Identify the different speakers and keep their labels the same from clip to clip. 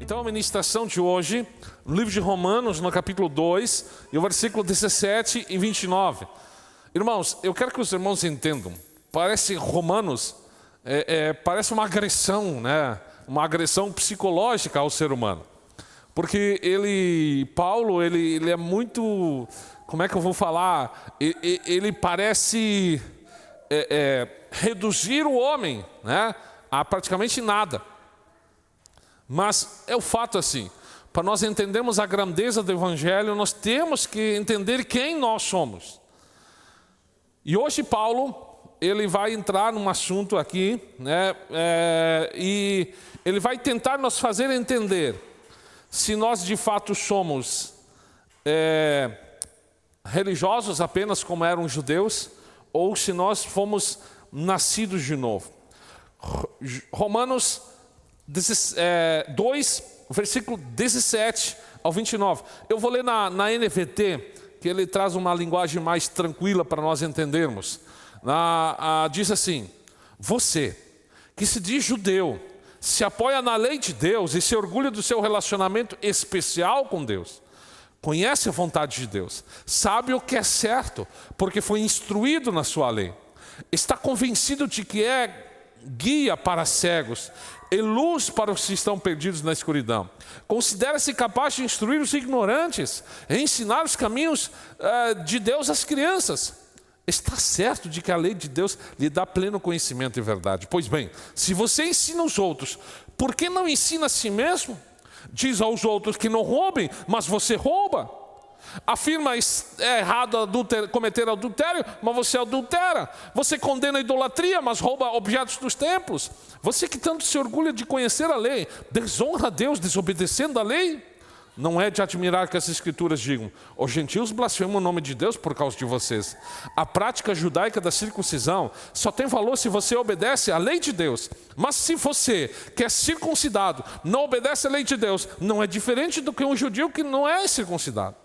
Speaker 1: então a ministração de hoje, no livro de Romanos, no capítulo 2, e o versículo 17 e 29. Irmãos, eu quero que os irmãos entendam. Parece Romanos, parece uma agressão, né? Uma agressão psicológica ao ser humano. Porque Paulo, ele é muito, como é que eu vou falar? Ele parece reduzir o homem, né, a praticamente nada. Mas é o fato assim, para nós entendermos a grandeza do Evangelho, nós temos que entender quem nós somos. E hoje Paulo, ele vai entrar num assunto aqui, né, e ele vai tentar nos fazer entender se nós de fato somos religiosos apenas como eram os judeus, ou se nós fomos nascidos de novo. Romanos 2, versículo 17 ao 29. Eu vou ler na NVT, que ele traz uma linguagem mais tranquila para nós entendermos. Diz assim: você que se diz judeu, se apoia na lei de Deus e se orgulha do seu relacionamento especial com Deus, conhece a vontade de Deus, sabe o que é certo, porque foi instruído na sua lei, está convencido de que é guia para cegos e luz para os que estão perdidos na escuridão. Considera-se capaz de instruir os ignorantes e ensinar os caminhos de Deus às crianças. Está certo de que a lei de Deus lhe dá pleno conhecimento e verdade. Pois bem, se você ensina os outros, por que não ensina a si mesmo? Diz aos outros que não roubem, mas você rouba. Afirma errado cometer adultério, mas você adultera. Você condena a idolatria, mas rouba objetos dos templos. Você que tanto se orgulha de conhecer a lei, desonra a Deus desobedecendo a lei. Não é de admirar que as escrituras digam: os gentios blasfemam o nome de Deus por causa de vocês. A prática judaica da circuncisão só tem valor se você obedece à lei de Deus. Mas se você, que é circuncidado, não obedece à lei de Deus, não é diferente do que um judeu que não é circuncidado.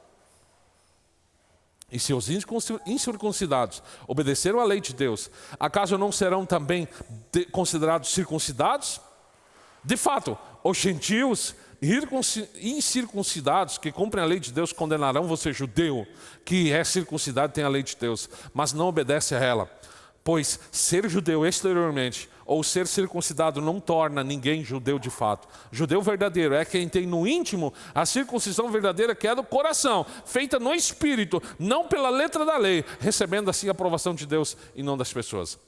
Speaker 1: E se os incircuncidados obedeceram à lei de Deus, acaso não serão também considerados circuncidados? De fato, os gentios incircuncidados que cumprem a lei de Deus condenarão você, judeu, que é circuncidado e tem a lei de Deus, mas não obedece a ela. Pois ser judeu exteriormente ou ser circuncidado não torna ninguém judeu de fato. Judeu verdadeiro é quem tem no íntimo a circuncisão verdadeira, que é do coração, feita no espírito, não pela letra da lei, recebendo assim a aprovação de Deus e não das pessoas.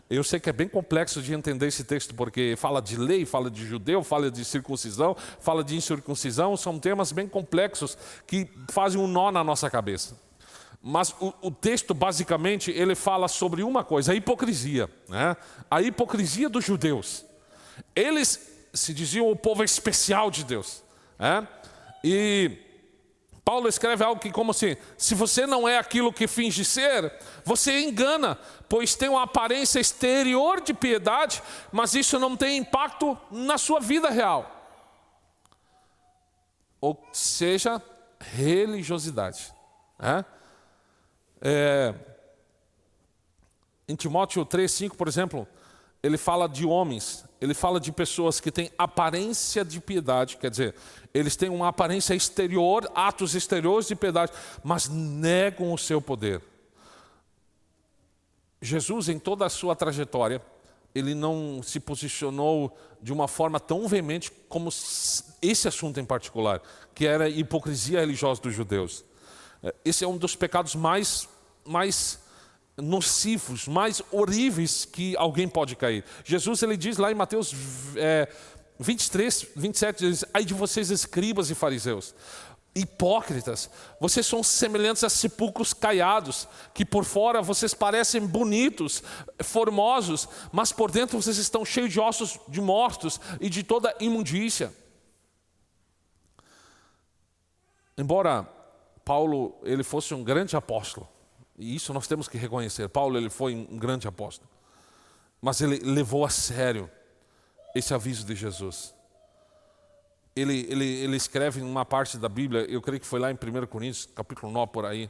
Speaker 1: Eu sei que é bem complexo de entender esse texto, porque fala de lei, fala de judeu, fala de circuncisão, fala de incircuncisão, são temas bem complexos que fazem um nó na nossa cabeça. Mas o texto, basicamente, ele fala sobre uma coisa: a hipocrisia, né? A hipocrisia dos judeus. Eles se diziam o povo especial de Deus, né? E Paulo escreve algo que como assim: se você não é aquilo que finge ser, você engana, pois tem uma aparência exterior de piedade, mas isso não tem impacto na sua vida real. Ou seja, religiosidade, né? Em Timóteo 3,5, por exemplo, ele fala de homens, ele fala de pessoas que têm aparência de piedade, quer dizer, eles têm uma aparência exterior, atos exteriores de piedade, mas negam o seu poder. Jesus, em toda a sua trajetória, ele não se posicionou de uma forma tão veemente como esse assunto em particular, que era a hipocrisia religiosa dos judeus. Esse é um dos pecados mais nocivos, mais horríveis que alguém pode cair. Jesus, ele diz lá em Mateus 23, 27, ele diz: ai de vocês, escribas e fariseus, hipócritas, vocês são semelhantes a sepulcros caiados, que por fora vocês parecem bonitos, formosos, mas por dentro vocês estão cheios de ossos de mortos e de toda imundícia. Embora Paulo, ele fosse um grande apóstolo, e isso nós temos que reconhecer. Paulo, ele foi um grande apóstolo, mas ele levou a sério esse aviso de Jesus. Ele escreve em uma parte da Bíblia, eu creio que foi lá em 1 Coríntios, capítulo 9, por aí.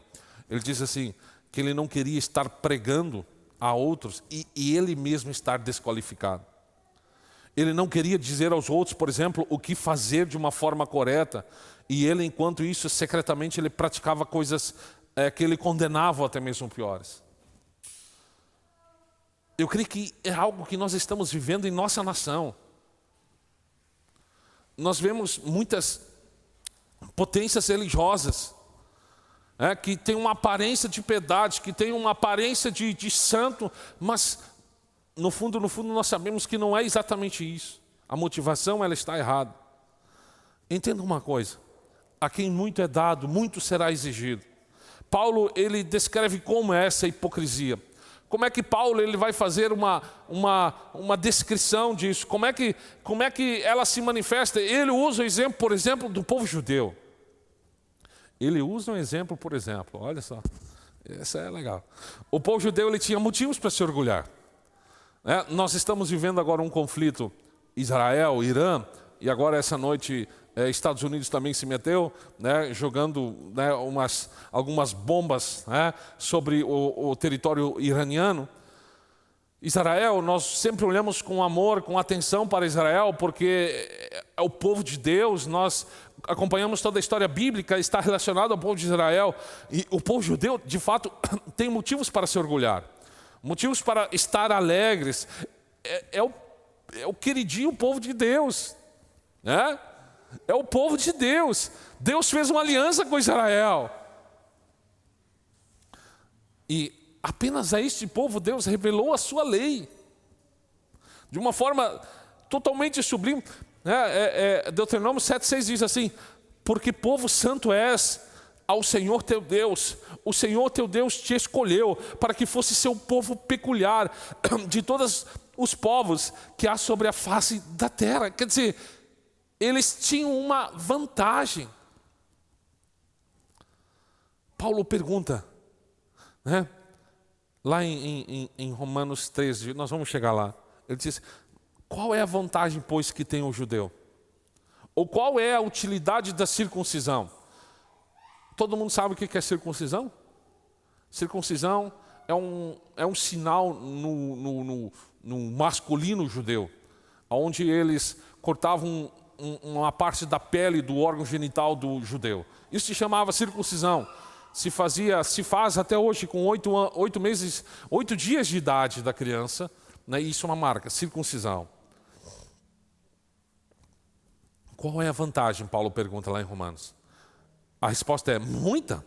Speaker 1: Ele diz assim, que ele não queria estar pregando a outros e ele mesmo estar desqualificado. Ele não queria dizer aos outros, por exemplo, o que fazer de uma forma correta. E ele, enquanto isso, secretamente, ele praticava coisas que ele condenava até mesmo piores. Eu creio que é algo que nós estamos vivendo em nossa nação. Nós vemos muitas potências religiosas que têm uma aparência de piedade, que têm uma aparência de santo, mas no fundo nós sabemos que não é exatamente isso. A motivação ela está errada. Entenda uma coisa, a quem muito é dado, muito será exigido. Paulo ele descreve como é essa hipocrisia. Como é que Paulo ele vai fazer uma descrição disso? Como é que ela se manifesta? Ele usa o exemplo, por exemplo, do povo judeu. Ele usa um exemplo, por exemplo, olha só, essa é legal. O povo judeu ele tinha motivos para se orgulhar. Nós estamos vivendo agora um conflito Israel, Irã, e agora essa noite Estados Unidos também se meteu, jogando algumas bombas sobre o território iraniano. Israel, nós sempre olhamos com amor, com atenção para Israel, porque é o povo de Deus, nós acompanhamos toda a história bíblica, está relacionado ao povo de Israel. E o povo judeu, de fato, tem motivos para se orgulhar, motivos para estar alegres. É o queridinho povo de Deus, é o povo de Deus. Deus fez uma aliança com Israel. E apenas a este povo Deus revelou a sua lei. De uma forma totalmente sublime. Deuteronômio 7,6 diz assim: porque povo santo és ao Senhor teu Deus. O Senhor teu Deus te escolheu para que fosse seu povo peculiar de todos os povos que há sobre a face da terra. Quer dizer, eles tinham uma vantagem. Paulo pergunta, lá em Romanos 13, nós vamos chegar lá. Ele diz, qual é a vantagem, pois, que tem o judeu? Ou qual é a utilidade da circuncisão? Todo mundo sabe o que é circuncisão? Circuncisão é um sinal no masculino judeu, onde eles cortavam uma parte da pele do órgão genital do judeu. Isso se chamava circuncisão. Se faz até hoje com 8 meses, 8 dias de idade da criança, isso é uma marca, circuncisão. Qual é a vantagem? Paulo pergunta lá em Romanos. A resposta é muita,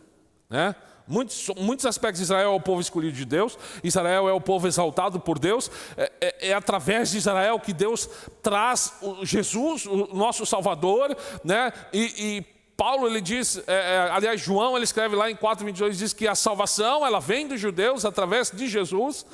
Speaker 1: Muitos aspectos. Israel é o povo escolhido de Deus, Israel é o povo exaltado por Deus, é através de Israel que Deus traz Jesus, o nosso Salvador, e Paulo ele diz, aliás João ele escreve lá em 4:22, diz que a salvação ela vem dos judeus através de Jesus.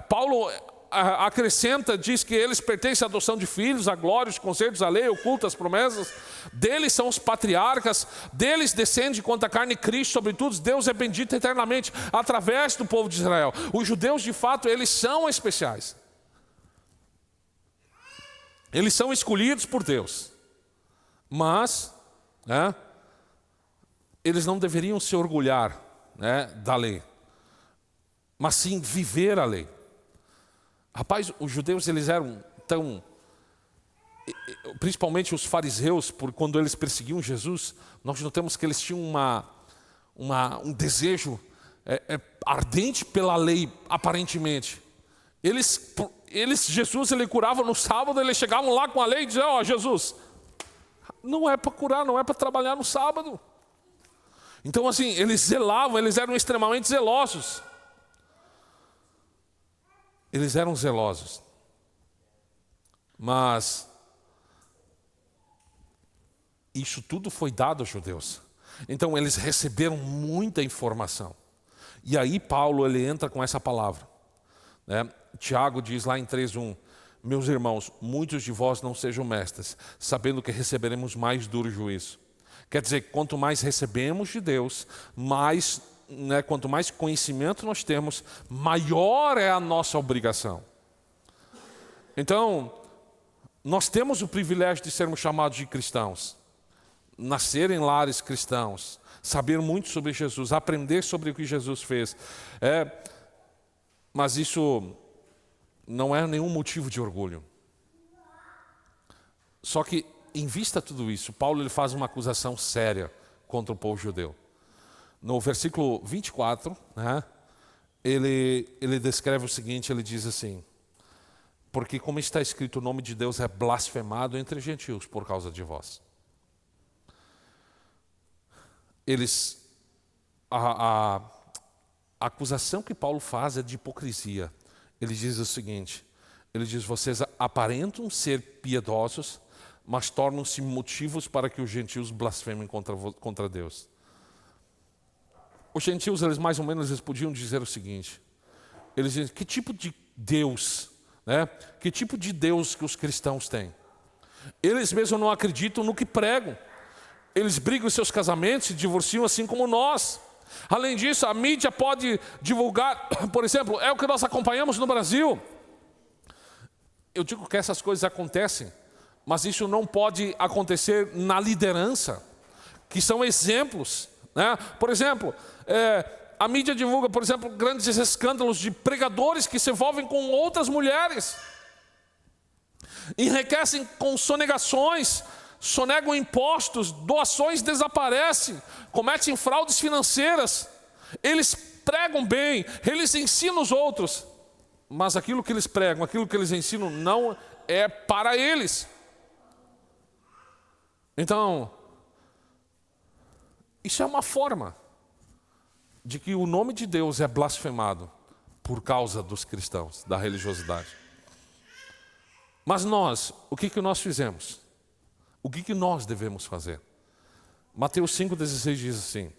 Speaker 1: Paulo acrescenta, diz que eles pertencem à adoção de filhos, à glória, os concertos, à lei, o culto, as promessas. Deles são os patriarcas, deles descende quanto a carne Cristo, sobretudo Deus é bendito eternamente, através do povo de Israel. Os judeus de fato, eles são especiais. Eles são escolhidos por Deus. Mas, eles não deveriam se orgulhar da lei, mas sim viver a lei. Rapaz, os judeus eles eram tão, principalmente os fariseus, quando eles perseguiam Jesus, nós notamos que eles tinham um desejo ardente pela lei, aparentemente. Jesus ele curava no sábado, eles chegavam lá com a lei e diziam, Jesus, não é para curar, não é para trabalhar no sábado. Então assim, eles zelavam, eles eram extremamente zelosos. Eles eram zelosos, mas isso tudo foi dado aos judeus. Então eles receberam muita informação. E aí Paulo ele entra com essa palavra. Tiago diz lá em 3:1, meus irmãos, muitos de vós não sejam mestres, sabendo que receberemos mais duro juízo. Quer dizer, quanto mais recebemos de Deus, quanto mais conhecimento nós temos, maior é a nossa obrigação. Então, nós temos o privilégio de sermos chamados de cristãos, nascer em lares cristãos, saber muito sobre Jesus, aprender sobre o que Jesus fez. Mas isso não é nenhum motivo de orgulho. Só que, em vista de tudo isso, Paulo ele faz uma acusação séria contra o povo judeu. No versículo 24, né, ele descreve o seguinte, ele diz assim: porque como está escrito, o nome de Deus é blasfemado entre gentios por causa de vós. A acusação que Paulo faz é de hipocrisia. Ele diz o seguinte, ele diz: vocês aparentam ser piedosos, mas tornam-se motivos para que os gentios blasfemem contra Deus. Os gentios, eles mais ou menos eles podiam dizer o seguinte, eles dizem: que tipo de Deus, né? Que tipo de Deus que os cristãos têm? Eles mesmos não acreditam no que pregam. Eles brigam em seus casamentos, se divorciam assim como nós. Além disso, a mídia pode divulgar, por exemplo, é o que nós acompanhamos no Brasil. Eu digo que essas coisas acontecem, mas isso não pode acontecer na liderança, que são exemplos, né? Por exemplo, a mídia divulga, por exemplo, grandes escândalos de pregadores que se envolvem com outras mulheres, enriquecem com sonegações, sonegam impostos, doações desaparecem, cometem fraudes financeiras. Eles pregam bem, eles ensinam os outros, mas aquilo que eles pregam, aquilo que eles ensinam não é para eles. Então, isso é uma forma de que o nome de Deus é blasfemado por causa dos cristãos, da religiosidade. Mas nós, o que nós fizemos? O que nós devemos fazer? Mateus 5,16 diz assim: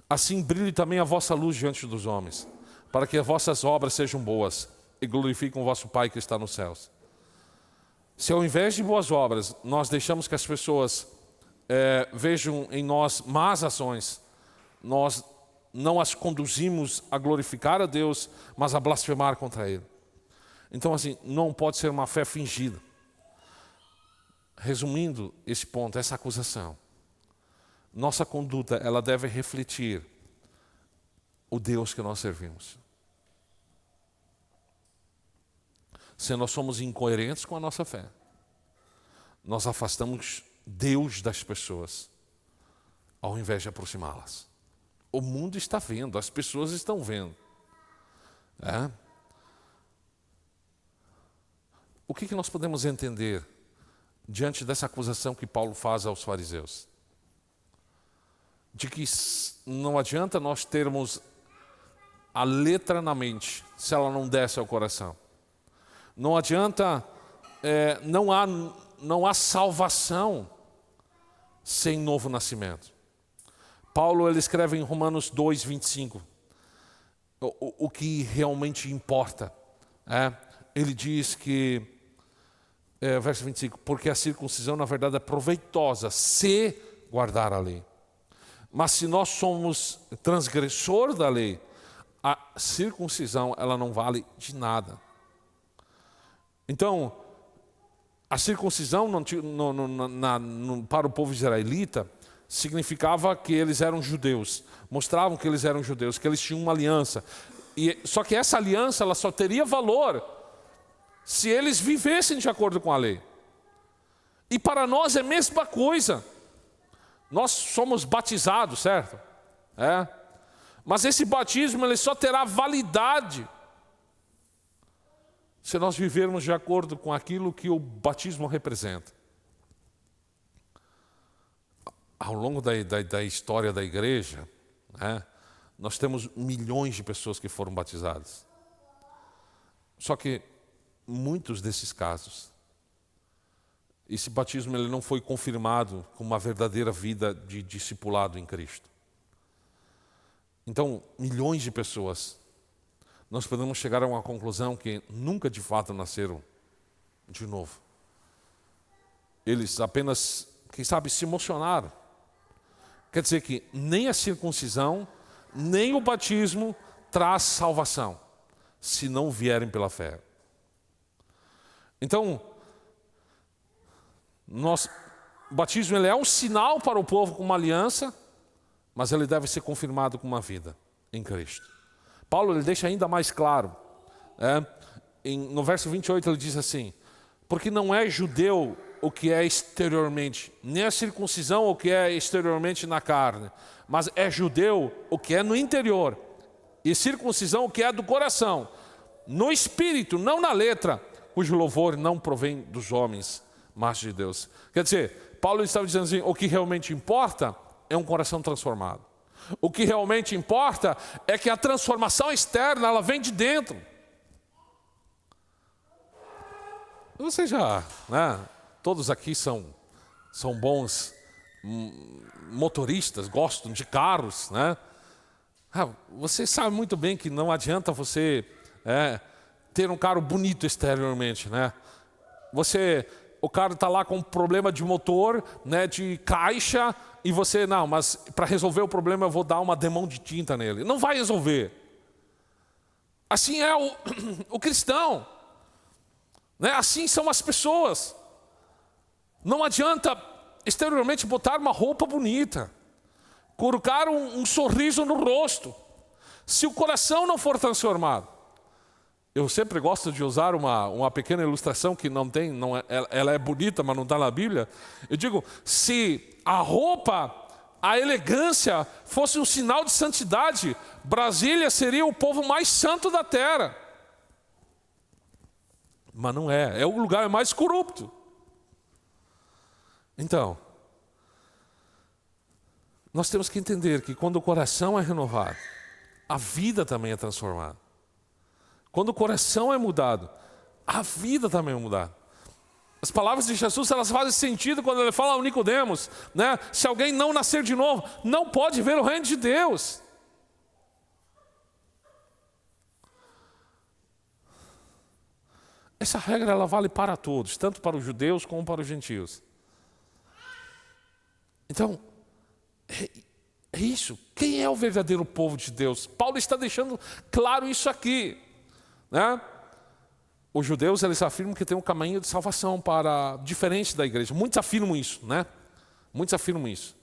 Speaker 1: assim brilhe também a vossa luz diante dos homens, para que as vossas obras sejam boas e glorifiquem o vosso Pai que está nos céus. Se ao invés de boas obras, nós deixamos que as pessoas vejam em nós más ações, nós não as conduzimos a glorificar a Deus, mas a blasfemar contra Ele. Então assim, não pode ser uma fé fingida. Resumindo esse ponto, essa acusação, nossa conduta ela deve refletir o Deus que nós servimos. Se nós somos incoerentes com a nossa fé, nós afastamos Deus das pessoas, ao invés de aproximá-las. O mundo está vendo, as pessoas estão vendo. O que nós podemos entender diante dessa acusação que Paulo faz aos fariseus? De que não adianta nós termos a letra na mente, se ela não desce ao coração. Não adianta, não há salvação sem novo nascimento. Paulo ele escreve em Romanos 2:25, o que realmente importa. Ele diz que, verso 25, porque a circuncisão na verdade é proveitosa se guardar a lei. Mas se nós somos transgressor da lei, a circuncisão ela não vale de nada. Então, a circuncisão para o povo israelita significava que eles eram judeus, mostravam que eles eram judeus, que eles tinham uma aliança. Só que essa aliança ela só teria valor se eles vivessem de acordo com a lei. E para nós é a mesma coisa. Nós somos batizados, certo? Mas esse batismo ele só terá validade se nós vivermos de acordo com aquilo que o batismo representa. Ao longo da história da igreja, nós temos milhões de pessoas que foram batizadas. Só que muitos desses casos, esse batismo ele não foi confirmado com uma verdadeira vida de discipulado em Cristo. Então, milhões de pessoas, nós podemos chegar a uma conclusão que nunca de fato nasceram de novo. Eles apenas, quem sabe, se emocionaram. Quer dizer que nem a circuncisão, nem o batismo traz salvação, se não vierem pela fé. Então, o batismo ele é um sinal para o povo com uma aliança, mas ele deve ser confirmado com uma vida em Cristo. Paulo ele deixa ainda mais claro, no verso 28 ele diz assim: porque não é judeu o que é exteriormente, nem a circuncisão o que é exteriormente na carne, mas é judeu o que é no interior, e circuncisão o que é do coração, no espírito, não na letra, cujo louvor não provém dos homens, mas de Deus. Quer dizer, Paulo estava dizendo assim, o que realmente importa é um coração transformado. O que realmente importa é que a transformação externa, ela vem de dentro. Você já, né? Todos aqui são bons motoristas, gostam de carros, né? Você sabe muito bem que não adianta você ter um carro bonito exteriormente, né? O carro está lá com um problema de motor, né, de caixa, e você, não, mas para resolver o problema eu vou dar uma demão de tinta nele. Não vai resolver. Assim é o cristão. Né? Assim são as pessoas. Não adianta exteriormente botar uma roupa bonita, colocar um sorriso no rosto, se o coração não for transformado. Eu sempre gosto de usar uma pequena ilustração que ela é bonita, mas não está na Bíblia. Eu digo, se a roupa, a elegância fosse um sinal de santidade, Brasília seria o povo mais santo da terra. Mas não é o lugar mais corrupto. Então, nós temos que entender que quando o coração é renovado, a vida também é transformada. Quando o coração é mudado, a vida também é mudada. As palavras de Jesus, elas fazem sentido quando ele fala ao Nicodemos, né? Se alguém não nascer de novo, não pode ver o reino de Deus. Essa regra ela vale para todos, tanto para os judeus como para os gentios. Então, é isso. Quem é o verdadeiro povo de Deus? Paulo está deixando claro isso aqui, né? Os judeus, eles afirmam que tem um caminho de salvação diferente da igreja. Muitos afirmam isso, né? Muitos afirmam isso.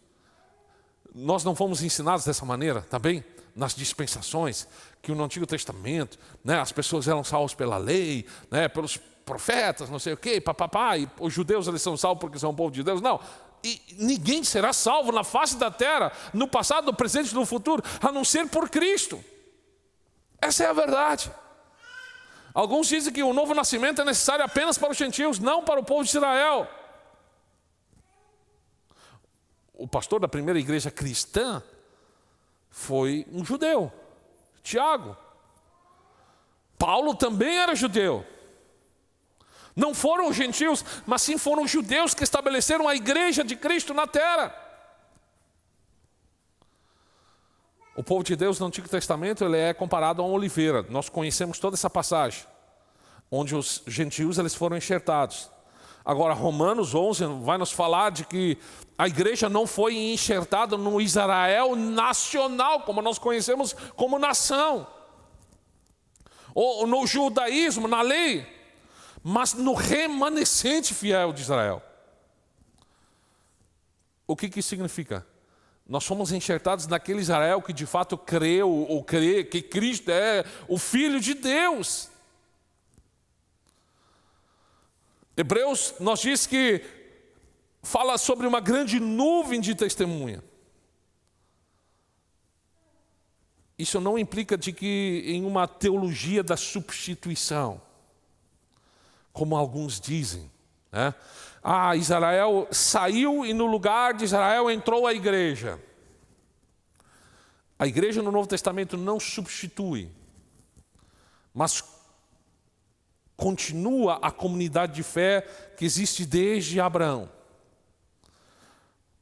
Speaker 1: Nós não fomos ensinados dessa maneira, tá bem? Nas dispensações, que no Antigo Testamento, né, as pessoas eram salvas pela lei, né, pelos profetas, não sei o quê, papapá, e os judeus eles são salvos porque são o povo de Deus. Não, e ninguém será salvo na face da terra, no passado, no presente e no futuro, a não ser por Cristo. Essa é a verdade. Alguns dizem que o novo nascimento é necessário apenas para os gentios, não para o povo de Israel. O pastor da primeira igreja cristã foi um judeu, Tiago. Paulo também era judeu. Não foram os gentios, mas sim foram os judeus que estabeleceram a igreja de Cristo na terra. O povo de Deus no Antigo Testamento ele é comparado a uma oliveira. Nós conhecemos toda essa passagem, onde os gentios eles foram enxertados. Agora, Romanos 11 vai nos falar de que a igreja não foi enxertada no Israel nacional, como nós conhecemos como nação, ou no judaísmo, na lei, mas no remanescente fiel de Israel. O que isso significa? Nós fomos enxertados naquele Israel que de fato creu ou crê que Cristo é o Filho de Deus. Hebreus nos diz que fala sobre uma grande nuvem de testemunha. Isso não implica de que em uma teologia da substituição, como alguns dizem, né? Israel saiu e no lugar de Israel entrou a igreja. A igreja no Novo Testamento não substitui, mas continua a comunidade de fé que existe desde Abraão.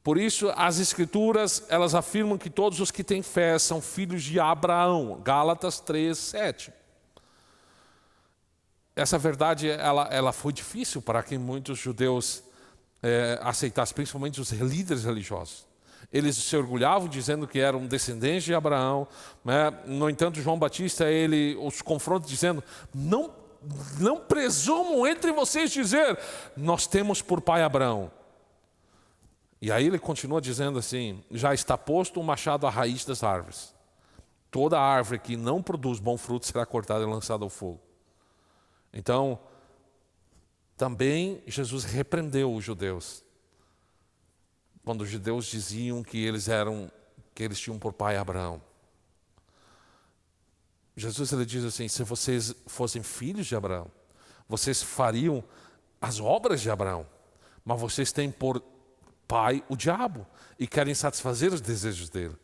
Speaker 1: Por isso, as Escrituras, elas afirmam que todos os que têm fé são filhos de Abraão. Gálatas 3:7. Essa verdade, ela foi difícil para que muitos judeus aceitassem, principalmente os líderes religiosos. Eles se orgulhavam dizendo que eram descendentes de Abraão, né? No entanto, João Batista, ele os confronta dizendo, não presumam entre vocês dizer, nós temos por pai Abraão. E aí ele continua dizendo assim, já está posto um machado à raiz das árvores. Toda árvore que não produz bom fruto será cortada e lançada ao fogo. Então, Também Jesus repreendeu os judeus, quando os judeus diziam que eles tinham por pai Abraão. Jesus ele diz assim: se vocês fossem filhos de Abraão, vocês fariam as obras de Abraão, mas vocês têm por pai o diabo e querem satisfazer os desejos dele.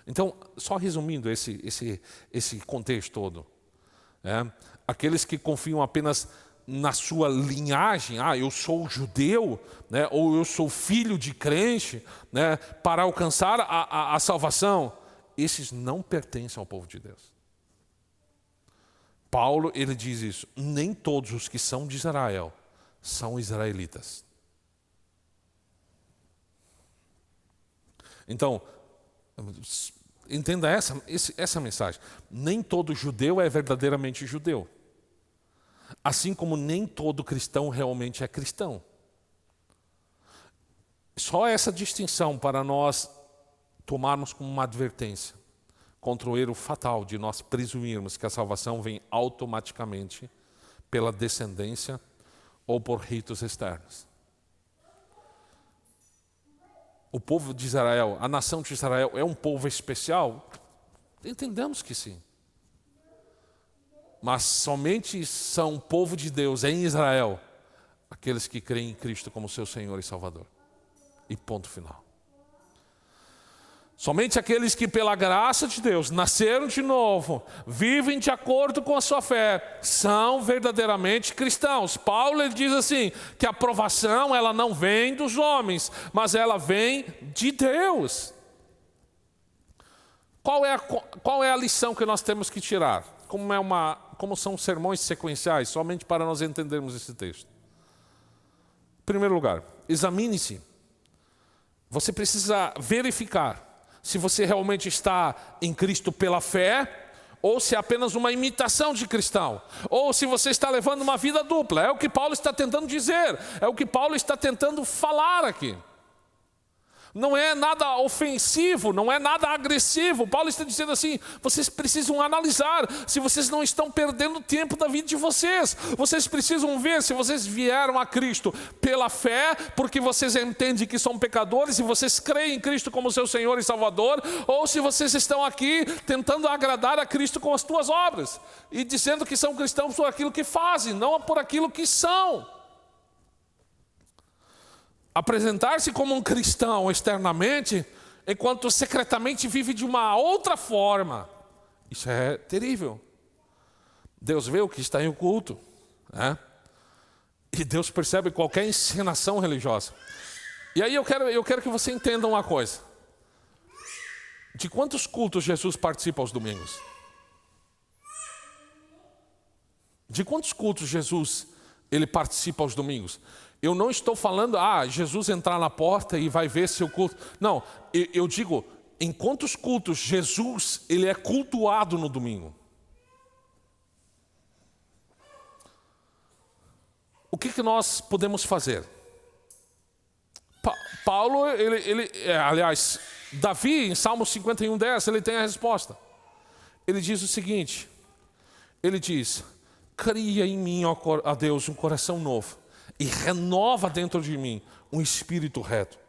Speaker 1: Então, só resumindo esse contexto todo, aqueles que confiam apenas na sua linhagem, eu sou judeu, ou eu sou filho de crente, para alcançar a salvação, esses não pertencem ao povo de Deus. Paulo, ele diz isso: nem todos os que são de Israel são israelitas. Então, entenda essa mensagem. Nem todo judeu é verdadeiramente judeu. Assim como nem todo cristão realmente é cristão. Só essa distinção para nós tomarmos como uma advertência contra o erro fatal de nós presumirmos que a salvação vem automaticamente pela descendência ou por ritos externos. O povo de Israel, a nação de Israel é um povo especial? Entendemos que sim. Mas somente são povo de Deus em Israel aqueles que creem em Cristo como seu Senhor e Salvador. E ponto final. Somente aqueles que pela graça de Deus nasceram de novo, vivem de acordo com a sua fé, são verdadeiramente cristãos. Paulo ele diz assim, que a aprovação ela não vem dos homens, mas ela vem de Deus. Qual é a lição que nós temos que tirar? Como são sermões sequenciais, somente para nós entendermos esse texto. Em primeiro lugar, examine-se. Você precisa verificar se você realmente está em Cristo pela fé, ou se é apenas uma imitação de cristão, ou se você está levando uma vida dupla. É o que Paulo está tentando dizer, é o que Paulo está tentando falar aqui. Não é nada ofensivo, não é nada agressivo. Paulo está dizendo assim, vocês precisam analisar se vocês não estão perdendo tempo da vida de vocês. Vocês precisam ver se vocês vieram a Cristo pela fé, porque vocês entendem que são pecadores e vocês creem em Cristo como seu Senhor e Salvador, ou se vocês estão aqui tentando agradar a Cristo com as suas obras e dizendo que são cristãos por aquilo que fazem, não por aquilo que são. Apresentar-se como um cristão externamente, enquanto secretamente vive de uma outra forma, isso é terrível. Deus vê o que está em oculto, e Deus percebe qualquer encenação religiosa. E aí eu quero que você entenda uma coisa. De quantos cultos Jesus participa aos domingos? De quantos cultos Jesus ele participa aos domingos? Eu não estou falando, Jesus entrar na porta e vai ver seu culto. Não, eu digo, em quantos cultos Jesus ele é cultuado no domingo? O que nós podemos fazer? Paulo, aliás, Davi, em Salmo 51:10, ele tem a resposta. Ele diz o seguinte, ele diz, cria em mim, ó Deus, um coração novo, e renova dentro de mim um espírito reto.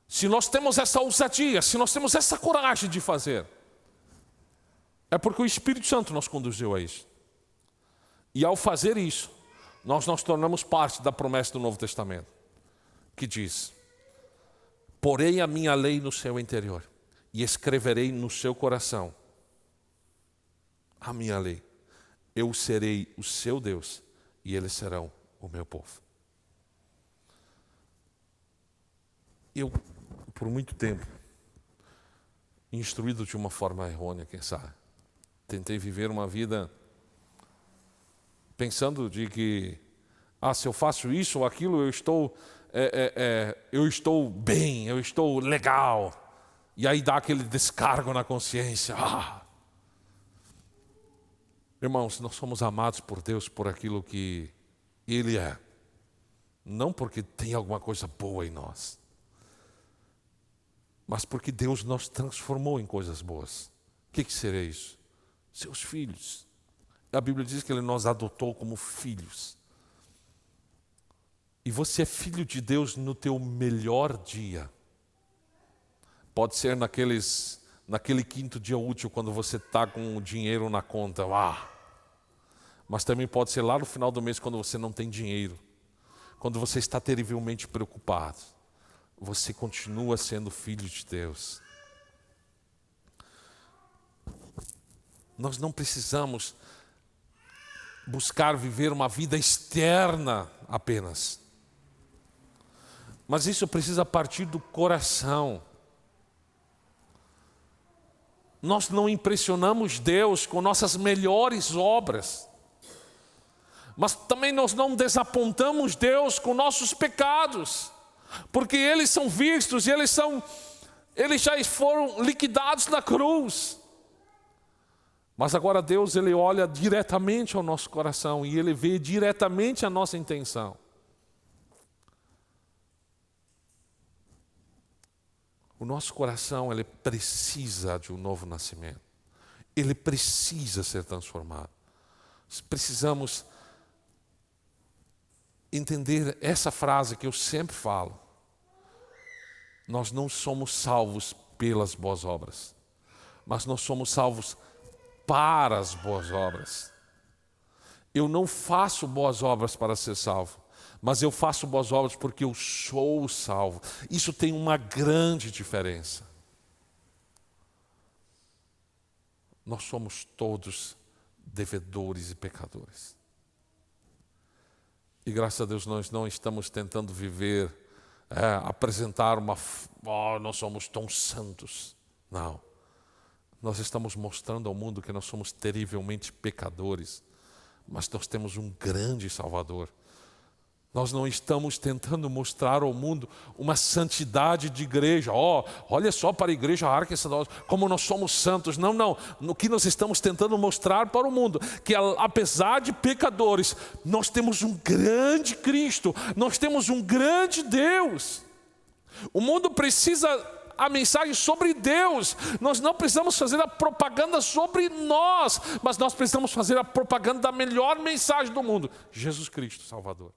Speaker 1: Se nós temos essa ousadia, se nós temos essa coragem de fazer, é porque o Espírito Santo nos conduziu a isso. E ao fazer isso, nós nos tornamos parte da promessa do Novo Testamento, que diz, porei a minha lei no seu interior e escreverei no seu coração a minha lei. Eu serei o seu Deus e eles serão o meu povo. Eu, por muito tempo, instruído de uma forma errônea, quem sabe, tentei viver uma vida pensando de que, se eu faço isso ou aquilo, eu estou bem, eu estou legal. E aí dá aquele descargo na consciência. Irmãos, nós somos amados por Deus por aquilo que Ele é. Não porque tem alguma coisa boa em nós, mas porque Deus nos transformou em coisas boas. O que seria isso? Seus filhos. A Bíblia diz que Ele nos adotou como filhos. E você é filho de Deus no teu melhor dia. Pode ser naquele quinto dia útil, quando você está com o dinheiro na conta. Mas também pode ser lá no final do mês, quando você não tem dinheiro. Quando você está terrivelmente preocupado. Você continua sendo filho de Deus. Nós não precisamos buscar viver uma vida externa apenas. Mas isso precisa partir do coração. Nós não impressionamos Deus com nossas melhores obras. Mas também nós não desapontamos Deus com nossos pecados. Porque eles são vistos e eles já foram liquidados na cruz. Mas agora Deus, Ele olha diretamente ao nosso coração e Ele vê diretamente a nossa intenção. O nosso coração, ele precisa de um novo nascimento. Ele precisa ser transformado. Precisamos entender essa frase que eu sempre falo. Nós não somos salvos pelas boas obras, mas nós somos salvos para as boas obras. Eu não faço boas obras para ser salvo, mas eu faço boas obras porque eu sou salvo. Isso tem uma grande diferença. Nós somos todos devedores e pecadores. E graças a Deus nós não estamos tentando viver, apresentar nós somos tão santos. Não. Nós estamos mostrando ao mundo que nós somos terrivelmente pecadores, mas nós temos um grande Salvador. Nós não estamos tentando mostrar ao mundo uma santidade de igreja. Olha só para a igreja Arca Sacerdotal, como nós somos santos. Não. No que nós estamos tentando mostrar para o mundo, que apesar de pecadores, nós temos um grande Cristo, nós temos um grande Deus. O mundo precisa a mensagem sobre Deus. Nós não precisamos fazer a propaganda sobre nós, mas nós precisamos fazer a propaganda da melhor mensagem do mundo: Jesus Cristo, Salvador.